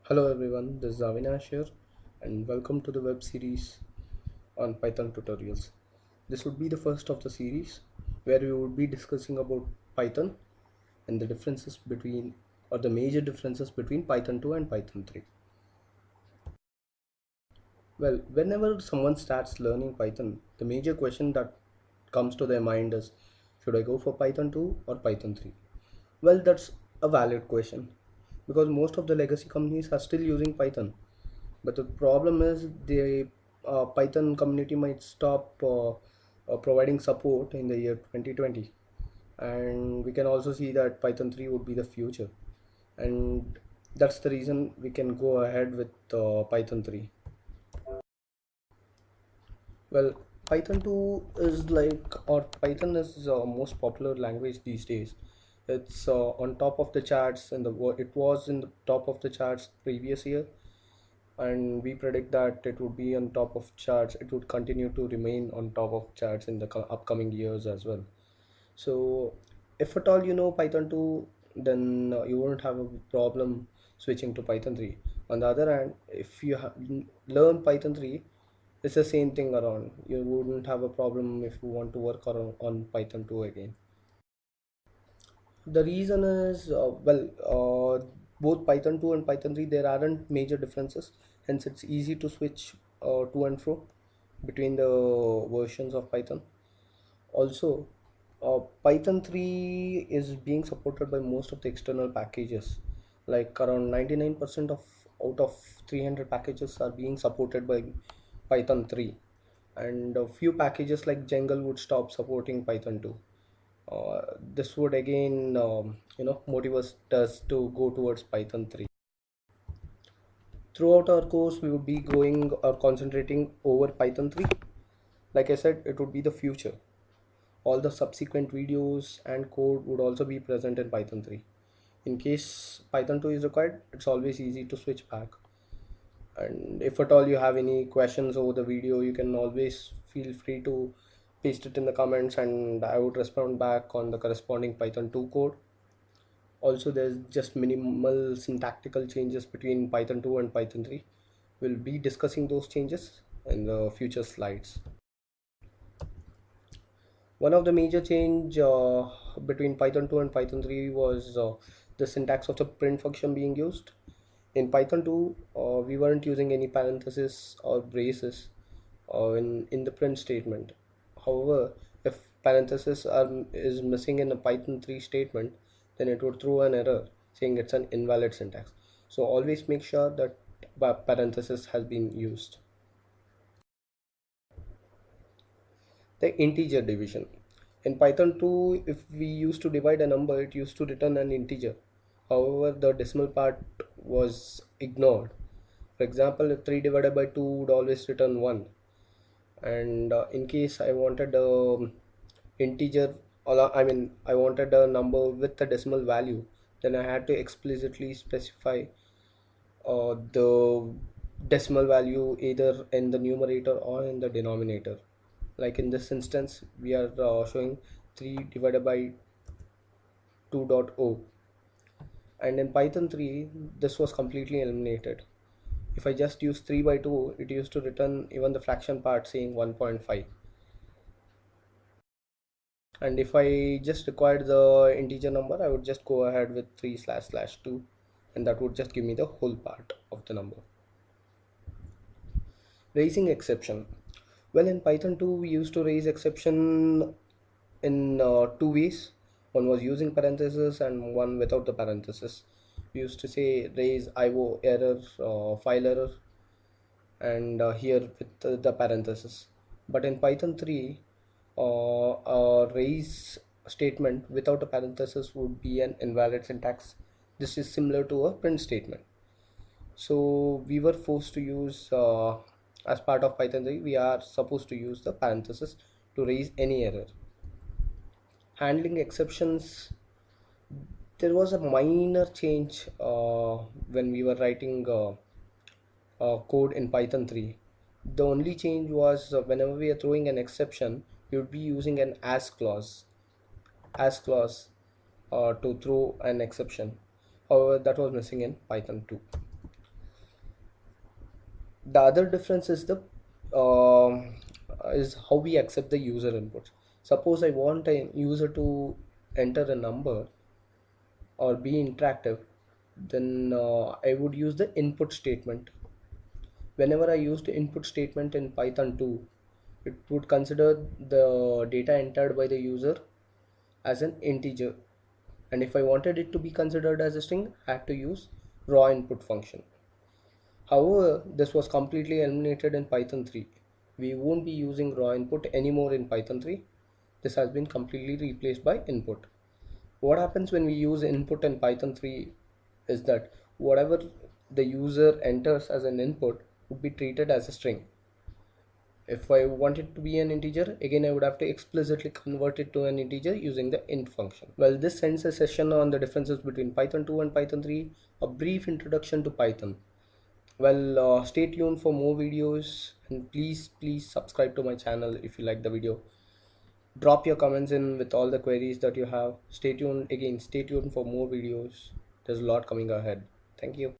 Hello everyone, this is Avinash here and welcome to the web series on Python tutorials. This would be the first of the series where we would be discussing about Python and the differences between or the major differences between Python 2 and Python 3. Well, whenever someone starts learning Python, the major question that comes to their mind is, should I go for Python 2 or Python 3? Well, that's a valid question because most of the legacy companies are still using Python. But the problem is the Python community might stop providing support in the year 2020, and we can also see that Python 3 would be the future, and that's the reason we can go ahead with Python 3. Well, Python 2 is or Python is most popular language these days. It's on top of the charts, and it was in the top of the charts previous year, and we predict that it would be on top of charts. It would continue to remain on top of charts in the upcoming years as well. So if at all you know Python 2, then you won't have a problem switching to Python 3. On the other hand, if you learn Python 3, it's the same thing around. You wouldn't have a problem if you want to work on Python 2 again. The reason is, both Python 2 and Python 3, there aren't major differences, hence it's easy to switch to and fro between the versions of Python. Also, Python 3 is being supported by most of the external packages, like around 99% of out of 300 packages are being supported by Python 3, and a few packages like Jungle would stop supporting Python 2. This would again motivate us to go towards Python 3. Throughout our course we would be going or concentrating over Python 3. Like I said, it would be the future. All the subsequent videos and code would also be present in Python 3. In case Python 2 is required, it's always easy to switch back. And if at all you have any questions over the video, you can always feel free to paste it in the comments, and I would respond back on the corresponding Python 2 code. Also, there's just minimal syntactical changes between Python 2 and Python 3. We'll be discussing those changes in the future slides. One of the major change between Python 2 and Python 3 was the syntax of the print function being used. In Python 2, we weren't using any parentheses or braces in the print statement. However, if parenthesis is missing in a Python 3 statement, then it would throw an error saying it's an invalid syntax. So always make sure that parenthesis has been used. The integer division. In Python 2, if we used to divide a number, it used to return an integer. However, the decimal part was ignored. For example, if 3 divided by 2 would always return 1. And in case I wanted a integer, or I wanted a number with a decimal value, then I had to explicitly specify the decimal value either in the numerator or in the denominator. Like in this instance, we are showing 3 divided by 2.0, and in Python 3 this was completely eliminated. If I just use 3 by 2, it used to return even the fraction part saying 1.5. And if I just required the integer number, I would just go ahead with 3 slash slash 2, and that would just give me the whole part of the number. Raising exception. Well, in Python 2 we used to raise exception in two ways. One was using parentheses and one without the parentheses. We used to say raise IO error, file error, and here with the parentheses. But in Python 3, a raise statement without a parenthesis would be an invalid syntax. This is similar to a print statement. So we were forced to use, as part of Python 3, we are supposed to use the parenthesis to raise any error. Handling exceptions, there was a minor change when we were writing code in Python 3. The only change was whenever we are throwing an exception, we would be using an as clause to throw an exception. However, that was missing in Python 2. The other difference is the um is how we accept the user inputs. Suppose I want a user to enter a number or be interactive, then I would use the input statement. Whenever I use the input statement in Python 2, it would consider the data entered by the user as an integer, and if I wanted it to be considered as a string, I had to use raw input function. However, this was completely eliminated in Python 3. We won't be using raw input anymore in Python 3. This has been completely replaced by input. What happens when we use input in Python 3 is that whatever the user enters as an input would be treated as a string. If I want it to be an integer, again I would have to explicitly convert it to an integer using the int function. Well, this ends a session on the differences between Python 2 and Python 3, a brief introduction to Python. Well, stay tuned for more videos, and please subscribe to my channel if you like the video. Drop your comments in with all the queries that you have. Stay tuned for more videos. There's a lot coming ahead. Thank you.